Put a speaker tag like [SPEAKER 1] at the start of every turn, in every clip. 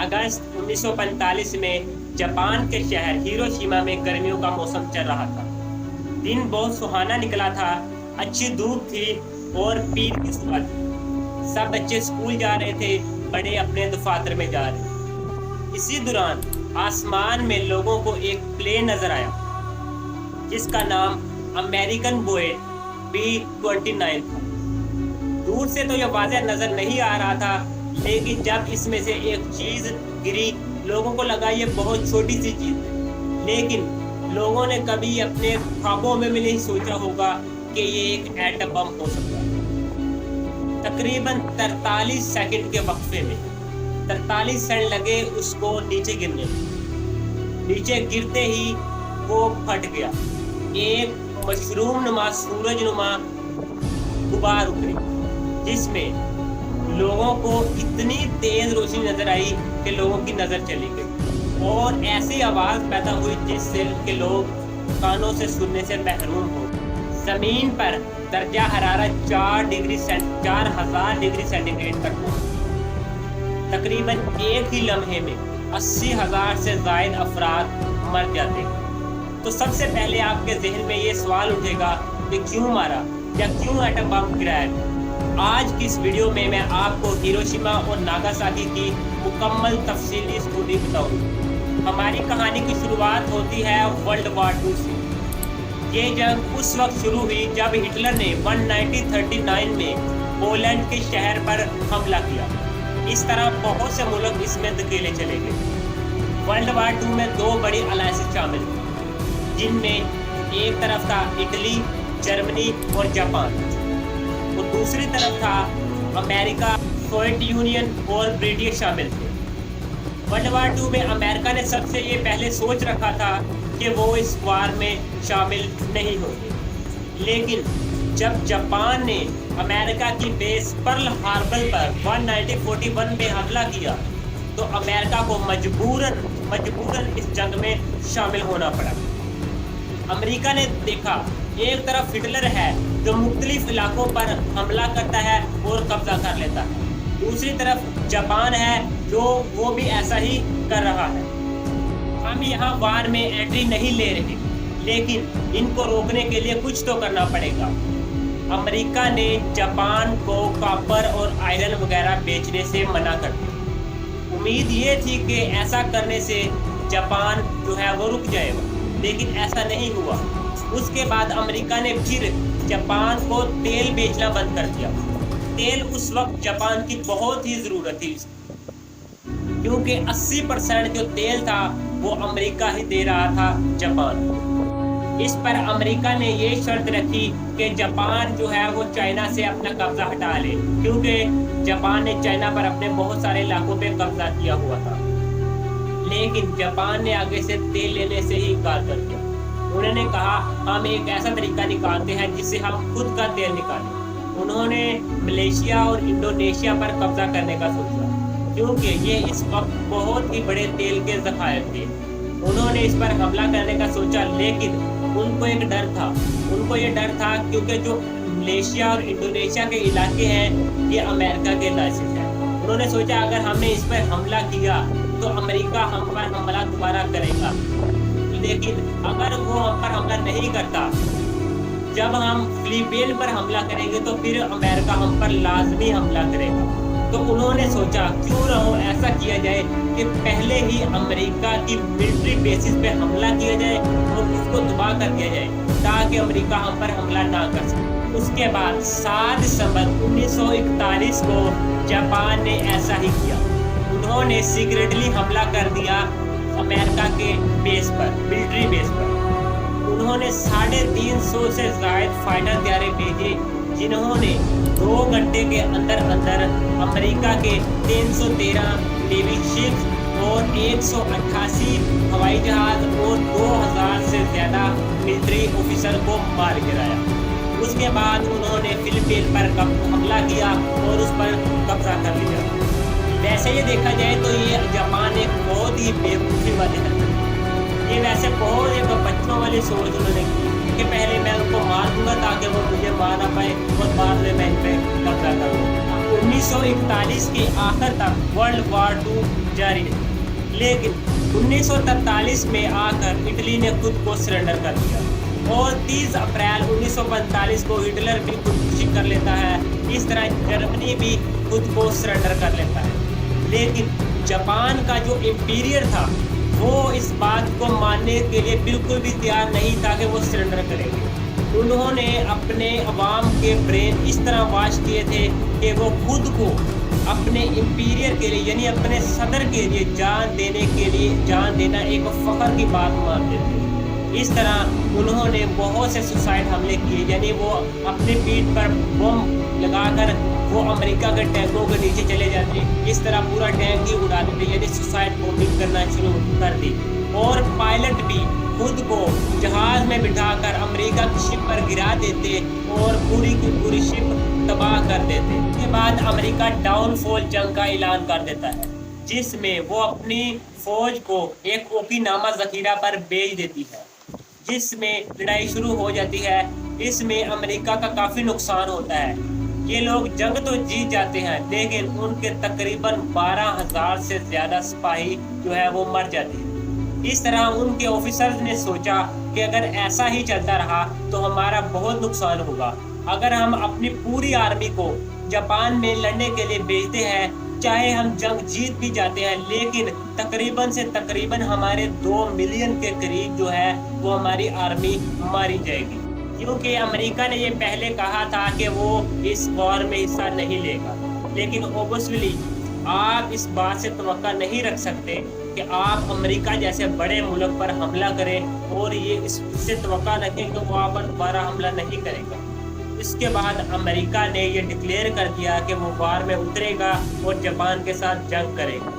[SPEAKER 1] अगस्त 1945 में जापान के शहर हिरोशिमा में गर्मियों का मौसम चल रहा था। दिन बहुत सुहाना निकला था, अच्छी धूप थी और पीर की सुबह थी। सब बच्चे स्कूल जा रहे थे, बड़े अपने दफातर में जा रहे। इसी दौरान आसमान में लोगों को एक प्लेन नजर आया जिसका नाम अमेरिकन बोएट B-29 था। दूर से तो यह वाज़ेह नजर नहीं आ रहा था, लेकिन जब इसमें से एक चीज गिरी लोगों को लगा ये बहुत छोटी सी चीज है, लेकिन लोगों ने कभी अपने ख्वाबों में भी नहीं सोचा होगा कि ये एक एटम बम हो सकता है। तकरीबन 43 सेकंड के वक्फे में 43 सेकंड लगे उसको नीचे गिरने में। नीचे गिरते ही वो फट गया। एक मशरूम नुमा सूरज नुमा गुबार उतरी जिसमें लोगों को इतनी तेज रोशनी नजर आई कि लोगों की नजर चली गई और ऐसी आवाज पैदा हुई जिससे के लोग कानों से सुनने से महरूम हो। जमीन पर दर्जा हरारत 4000 डिग्री सेंटीग्रेड तक पहुंचा। तकरीबन एक ही लम्हे में 80,000 से ज्यादा अफराद मर जाते हैं। तो सबसे पहले आपके जहन में ये सवाल उठेगा कि क्यों मारा या क्यों एटम बम गिराया। आज की इस वीडियो में मैं आपको हिरोशिमा और नागासाकी की मुकम्मल तफसीली स्टोरी बताऊंगा। हमारी कहानी की शुरुआत होती है वर्ल्ड वार 2 से। ये जंग उस वक्त शुरू हुई जब हिटलर ने 1939 में पोलैंड के शहर पर हमला किया। इस तरह बहुत से मुल्क इसमें धकेले चले गए। वर्ल्ड वार 2 में 2 बड़ी अलायंसेस शामिल थी, जिनमें एक तरफ था इटली, जर्मनी और जापान और दूसरी तरफ था अमेरिका, सोवियत यूनियन और ब्रिटेन शामिल थे। वर्ल्ड वार 2 में अमेरिका ने सबसे ये पहले सोच रखा था कि वो इस वार में शामिल नहीं होंगे, लेकिन जब जापान ने अमेरिका की बेस पर्ल हार्बर पर 1941 में हमला किया तो अमेरिका को मजबूरन इस जंग में शामिल होना पड़ा। अमेरिका ने देखा एक तरफ हिटलर है जो मुख्तलिफ इलाकों पर हमला करता है और कब्जा कर लेता है, दूसरी तरफ जापान है जो वो भी ऐसा ही कर रहा है। हम यहाँ वार में एंट्री नहीं ले रहे, लेकिन इनको रोकने के लिए कुछ तो करना पड़ेगा। अमेरिका ने जापान को कॉपर और आयरन वगैरह बेचने से मना कर दिया। उम्मीद ये थी कि ऐसा करने से जापान जो है वो रुक जाएगा, लेकिन ऐसा नहीं हुआ। उसके बाद अमेरिका ने फिर जापान को तेल बेचना बंद कर दिया। तेल उस वक्त जापान की बहुत ही ज़रूरत थी, क्योंकि 80% जो तेल था वो अमेरिका ही दे रहा था जापान। इस पर अमेरिका ने ये शर्त रखी कि जापान जो है वो चाइना से अपना कब्जा हटा ले, क्योंकि जापान ने चाइना पर अपने बहुत सारे इलाकों पे कब्जा किया हुआ था। लेकिन जापान ने आगे से तेल लेने से ही इनकार कर दिया। उन्होंने कहा हम एक ऐसा तरीका निकालते हैं जिससे हम खुद का तेल निकालें। उन्होंने मलेशिया और इंडोनेशिया पर कब्जा करने का सोचा, क्योंकि ये इस वक्त बहुत ही बड़े तेल के ज़खायर थे। उन्होंने इस पर हमला करने का सोचा, लेकिन उनको एक डर था। उनको ये डर था क्योंकि जो मलेशिया और इंडोनेशिया के इलाके हैं ये अमेरिका के लाइसेंस हैं। उन्होंने सोचा अगर हमने इस पर हमला किया तो अमेरिका हम पर हमला दोबारा करेगा, लेकिन अगर वो हम पर हमला नहीं करता, जब हम फिलीपीन पर हमला करेंगे तो फिर अमेरिका हम पर लाजमी हमला करेगा। तो उन्होंने सोचा क्यों ना हो ऐसा किया जाए कि पहले ही अमेरिका की मिलिट्री बेसिस पे हमला किया जाए और उसको तबाह कर दिया जाए, ताकि अमेरिका हम पर हमला ना कर सके। उसके बाद 7 दिसंबर 1941 को जापान ने ऐसा ही किया। उन्होंने सीक्रेटली हमला कर दिया अमेरिका के बेस पर, मिलिट्री बेस पर। उन्होंने 350 से ज्यादा फाइटर तैयारे भेजे, जिन्होंने 2 घंटे के अंदर अमेरिका के 313 नेवी शिप और 188 हवाई जहाज और 2000 से ज्यादा मिलिट्री ऑफिसर को मार गिराया। उसके बाद उन्होंने फिलीपीन पर हमला किया और उस पर कब्जा कर लिया। वैसे ये देखा जाए तो ये जापान एक बहुत ही बेवकूफ़ी वाली हरकत है। ये वैसे बहुत एक बच्चों वाली सोच उन्होंने की कि पहले मैं उनको मार दूंगा ताकि वो मुझे मार ना पाए और बाद में मैं इन पर कब्जा करूँ। 1941 के आखिर तक वर्ल्ड वार II जारी रही, लेकिन 1943 में आकर इटली ने खुद को सरेंडर कर दिया और 30 अप्रैल 1945 को हिटलर भी खुदकुशी कर लेता है। इस तरह जर्मनी भी खुद को सरेंडर कर लेता है। लेकिन जापान का जो एम्पीरियर था वो इस बात को मानने के लिए बिल्कुल भी तैयार नहीं था कि वो सरेंडर करेंगे। उन्होंने अपने अवाम के ब्रेन इस तरह वाश किए थे कि वो खुद को अपने एम्पीरियर के लिए यानी अपने सदर के लिए जान देना एक फख्र की बात मानते थे। इस तरह उन्होंने बहुत से सुसाइड हमले किए, यानी वो अपने पीठ पर बम लगाकर वो अमेरिका के टैंकों के नीचे चले जाते, इस तरह पूरा टैंक ही उड़ा देते, यानी सुसाइड बॉम्बिंग करना शुरू कर दी। और पायलट भी खुद को जहाज में बिठाकर अमेरिका की शिप पर गिरा देते और पूरी की पूरी शिप तबाह कर देते। उसके बाद अमेरिका डाउनफॉल जंग का ऐलान कर देता है, जिसमें वो अपनी फौज को एक ओकिनावा जखीरा पर भेज देती है, जिसमें लड़ाई शुरू हो जाती है। इसमें अमेरिका का काफ़ी नुकसान होता है। ये लोग जंग तो जीत जाते हैं, लेकिन उनके तकरीबन 12,000 से ज़्यादा सिपाही जो है वो मर जाते हैं। इस तरह उनके ऑफिसर्स ने सोचा कि अगर ऐसा ही चलता रहा तो हमारा बहुत नुकसान होगा। अगर हम अपनी पूरी आर्मी को जापान में लड़ने के लिए भेजते हैं, चाहे हम जंग जीत भी जाते हैं, लेकिन तकरीबन से तकरीबन हमारे 2 मिलियन के करीब जो है वो हमारी आर्मी मारी जाएगी, क्योंकि अमेरिका ने ये पहले कहा था कि वो इस वॉर में हिस्सा नहीं लेगा। लेकिन ऑब्वियसली आप इस बात से तवक्का नहीं रख सकते कि आप अमेरिका जैसे बड़े मुल्क पर हमला करें और ये इससे तवक्का रखें कि वो आप पर दोबारा हमला नहीं करेगा। इसके बाद अमेरिका ने ये डिक्लेयर कर दिया कि वो वार में उतरेगा और जापान के साथ जंग करेगा।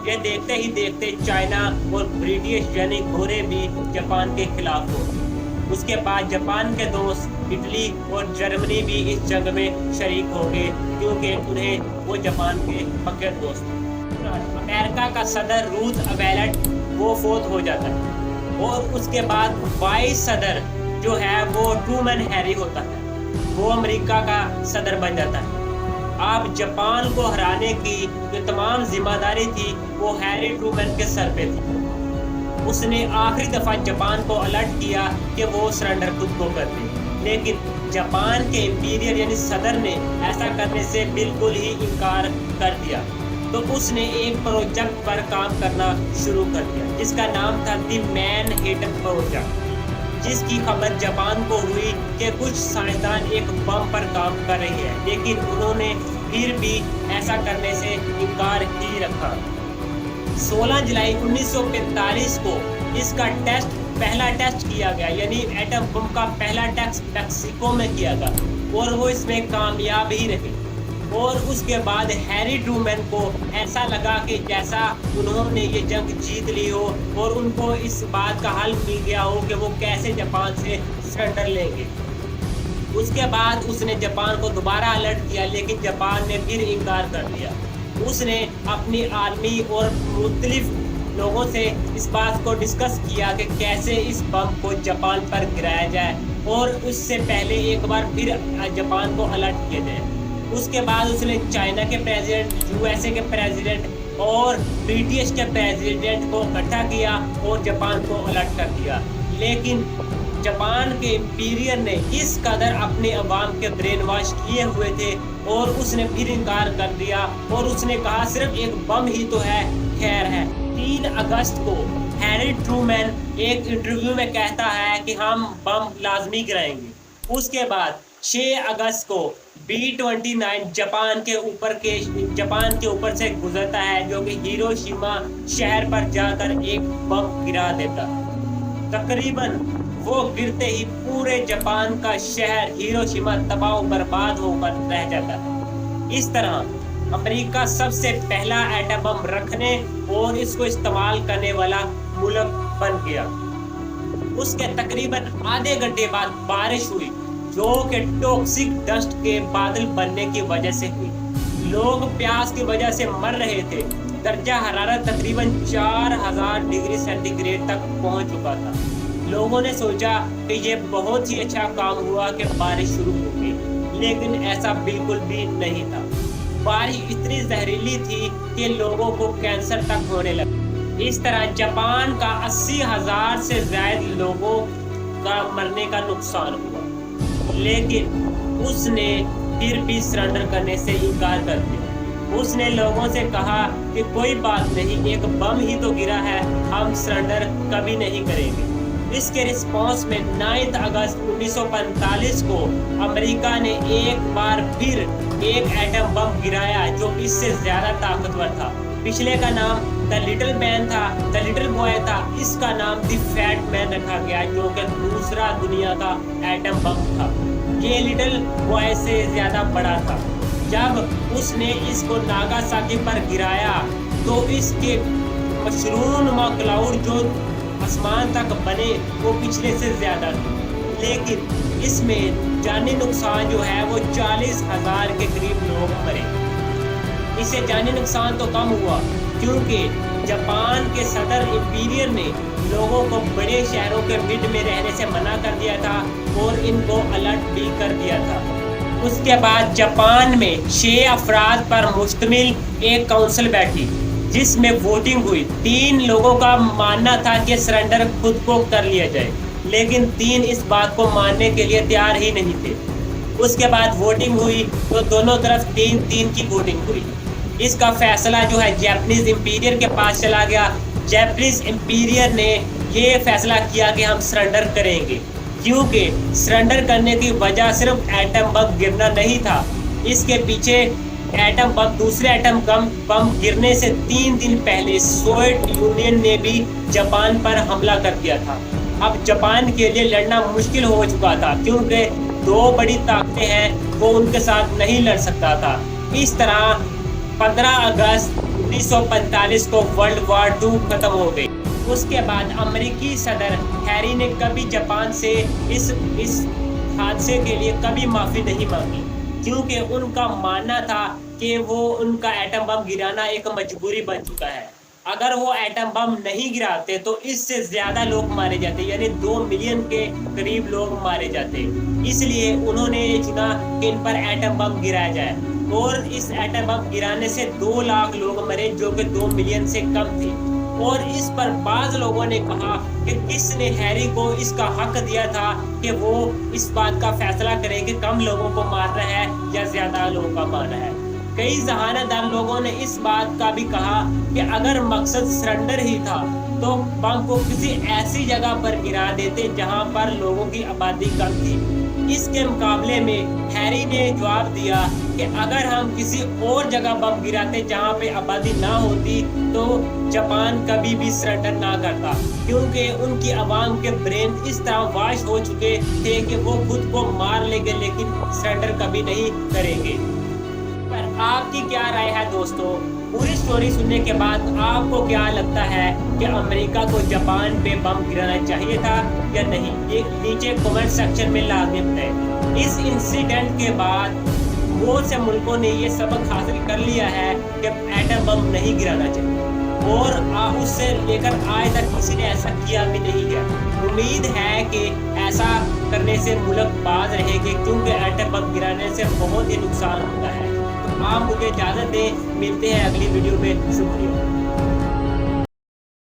[SPEAKER 1] ये देखते ही देखते चाइना और ब्रिटिश यानी गोरे भी जापान के खिलाफ हो। उसके बाद जापान के दोस्त इटली और जर्मनी भी इस जंग में शरीक हो गए, क्योंकि उन्हें वो जापान के पक्के दोस्त थे। अमेरिका का सदर रूजवेल्ट वो फौत हो जाता है और उसके बाद वाइस सदर जो है वो ट्रूमैन हैरी होता है, वो अमेरिका का सदर बन जाता है। अब जापान को हराने की जो तमाम जिम्मेदारी थी वो हैरी ट्रूमैन के सर पे थी। उसने आखिरी दफ़ा जापान को अलर्ट किया कि वो सरेंडर खुद को कर दे, लेकिन जापान के एम्पीरियर यानी सदर ने ऐसा करने से बिल्कुल ही इनकार कर दिया। तो उसने एक प्रोजेक्ट पर काम करना शुरू कर दिया, जिसका नाम था द मैनहट्टन प्रोजेक्ट, जिसकी खबर जापान को हुई कि कुछ साइंसदान एक बम पर काम कर रही है, लेकिन उन्होंने फिर भी ऐसा करने से इनकार ही रखा। 16 जुलाई 1945 को इसका पहला टेस्ट किया गया, यानी एटम बम का पहला टेस्ट मैक्सिको में किया गया और वो इसमें कामयाब ही रहे। और उसके बाद हैरी ट्रूमैन को ऐसा लगा कि जैसा उन्होंने ये जंग जीत ली हो और उनको इस बात का हल मिल गया हो कि वो कैसे जापान से सरेंडर लेंगे। उसके बाद उसने जापान को दोबारा अलर्ट किया, लेकिन जापान ने फिर इनकार कर दिया। उसने अपनी आर्मी और मुख्तलिफ लोगों से इस बात को डिस्कस किया कि कैसे इस बम को जापान पर गिराया जाए और उससे पहले एक बार फिर जापान को अलर्ट किया जाए। उसके बाद उसने चाइना के प्रेसिडेंट, यूएसए के प्रेसिडेंट और ब्रिटिश के प्रेसिडेंट को इकट्ठा किया और जापान को अलर्ट कर दिया। लेकिन जापान के एम्पीरियर ने इस कदर अपने अवाम के ब्रेन वॉश किए हुए थे और उसने फिर इनकार कर दिया और उसने कहा सिर्फ एक बम ही तो है, खैर है। 3 अगस्त को हैरी ट्रूमैन एक इंटरव्यू में कहता है कि हम बम लाजमी गिराएंगे। उसके बाद 6 अगस्त को B-29 जापान के ऊपर से गुजरता है, जो कि हिरोशिमा शहर पर जाकर एक बम गिरा देता है। तकरीबन वो गिरते ही पूरे जापान का शहर हिरोशिमा तबाह बर्बाद होकर रह जाता है। इस तरह अमेरिका सबसे पहला एटम बम रखने और इसको इस्तेमाल करने वाला मुल्क बन गया। उसके तकरीबन आधे घंटे बाद बारिश हुई, जो कि टॉक्सिक डस्ट के बादल बनने की वजह से हुई। लोग प्यास की वजह से मर रहे थे। दर्जा हरारत तकरीबन 4000 डिग्री सेंटीग्रेड तक पहुंच चुका था। लोगों ने सोचा कि ये बहुत ही अच्छा काम हुआ कि बारिश शुरू हो गई, लेकिन ऐसा बिल्कुल भी नहीं था। بارش اتنی زہریلی تھی کہ لوگوں کو کینسر تک ہونے لگا۔ اس طرح جاپان کا 80,000 سے زائد لوگوں کا مرنے کا نقصان ہوا، لیکن اس نے پھر بھی سرنڈر کرنے سے انکار کر دیا۔ اس نے لوگوں سے کہا کہ کوئی بات نہیں، ایک بم ہی تو گرا ہے، ہم سرنڈر کبھی نہیں کریں گے۔ اس کے رسپانس میں 9 اگست 1945 کو امریکہ نے ایک بار پھر ایک ایٹم بم گرایا جو اس سے زیادہ طاقتور تھا۔ پچھلے کا نام دا لٹل مین تھا، دا لٹل بوائے تھا، اس کا نام دی فیٹ مین رکھا گیا جو کہ دوسرا دنیا کا ایٹم بم تھا۔ یہ لٹل بوائے سے زیادہ بڑا تھا۔ جب اس نے اس کو ناگاساکی پر گرایا تو اس کے مشرون نما کلاؤڈ جو آسمان تک بنے وہ پچھلے سے زیادہ تھے، لیکن اس میں جانی نقصان جو ہے وہ 40,000 کے قریب لوگ مرے۔ اس سے جانی نقصان تو کم ہوا کیونکہ جاپان کے صدر امپیریئر نے لوگوں کو بڑے شہروں کے مڈ میں رہنے سے منع کر دیا تھا اور ان کو الرٹ بھی کر دیا تھا۔ اس کے بعد جاپان میں 6 افراد پر مشتمل ایک کونسل بیٹھی جس میں ووٹنگ ہوئی۔ 3 لوگوں کا ماننا تھا کہ سرنڈر خود کو کر لیا جائے، لیکن 3 اس بات کو ماننے کے لیے تیار ہی نہیں تھے۔ اس کے بعد ووٹنگ ہوئی تو دونوں طرف 3-3 کی ووٹنگ ہوئی۔ اس کا فیصلہ جو ہے جاپنیز امپیریئر کے پاس چلا گیا۔ جاپنیز امپیریئر نے یہ فیصلہ کیا کہ ہم سرنڈر کریں گے، کیونکہ سرنڈر کرنے کی وجہ صرف ایٹم بم گرنا نہیں تھا، اس کے پیچھے ایٹم بم دوسرے ایٹم بم گرنے سے 3 دن پہلے سوویت یونین نے بھی جاپان پر حملہ کر دیا تھا۔ اب جاپان کے لیے لڑنا مشکل ہو چکا تھا کیونکہ 2 بڑی طاقتیں ہیں، وہ ان کے ساتھ نہیں لڑ سکتا تھا۔ اس طرح 15 اگست 1945 کو ورلڈ وار 2 ختم ہو گئی۔ اس کے بعد امریکی صدر ہیری نے کبھی جاپان سے اس حادثے کے لیے کبھی معافی نہیں مانگی، کیونکہ ان کا ماننا تھا کہ وہ ان کا ایٹم بم گرانا ایک مجبوری بن چکا ہے۔ اگر وہ ایٹم بم نہیں گراتے تو اس سے زیادہ لوگ مارے جاتے، یعنی 2 ملین کے قریب لوگ مارے جاتے۔ اس لیے انہوں نے یہ چنا کہ ان پر ایٹم بم گرایا جائے، اور اس ایٹم بم گرانے سے 2 لاکھ لوگ مرے جو کہ 2 ملین سے کم تھے۔ اور اس پر بعض لوگوں نے کہا کہ کس نے ہیری کو اس کا حق دیا تھا کہ وہ اس بات کا فیصلہ کرے کہ کم لوگوں کو مارنا ہے یا زیادہ لوگوں کا مارنا ہے۔ کئی ذہانت دار لوگوں نے اس بات کا بھی کہا کہ اگر مقصد سرنڈر ہی تھا تو بم کو کسی ایسی جگہ پر گرا دیتے جہاں پر لوگوں کی آبادی کم تھی۔ اس کے مقابلے میں ہیری نے جواب دیا کہ اگر ہم کسی اور جگہ بم گراتے جہاں پہ آبادی نہ ہوتی تو جاپان کبھی بھی سرنڈر نہ کرتا، کیونکہ ان کی عوام کے برین اس طرح واش ہو چکے تھے کہ وہ خود کو مار لیں گے لیکن سرنڈر کبھی نہیں کریں گے۔ پر آپ کی کیا رائے ہے دوستو؟ پوری سٹوری سننے کے بعد آپ کو کیا لگتا ہے کہ امریکہ کو جاپان پہ بم گرانا چاہیے تھا یا نہیں؟ یہ نیچے کمنٹ سیکشن میں لازمی بتائیں۔ اس انسیڈنٹ کے بعد بہت سے ملکوں نے یہ سبق حاصل کر لیا ہے کہ ایٹم بم نہیں گرانا چاہیے، اور اس سے لے کر آج تک کسی نے ایسا کیا بھی نہیں ہے۔ امید ہے کہ ایسا کرنے سے ملک باز رہے گے، کیونکہ ایٹم بم گرانے سے بہت ہی نقصان ہوتا ہے۔ تو آپ مجھے اجازت دیں، ملتے ہیں اگلی ویڈیو میں۔ شکریہ۔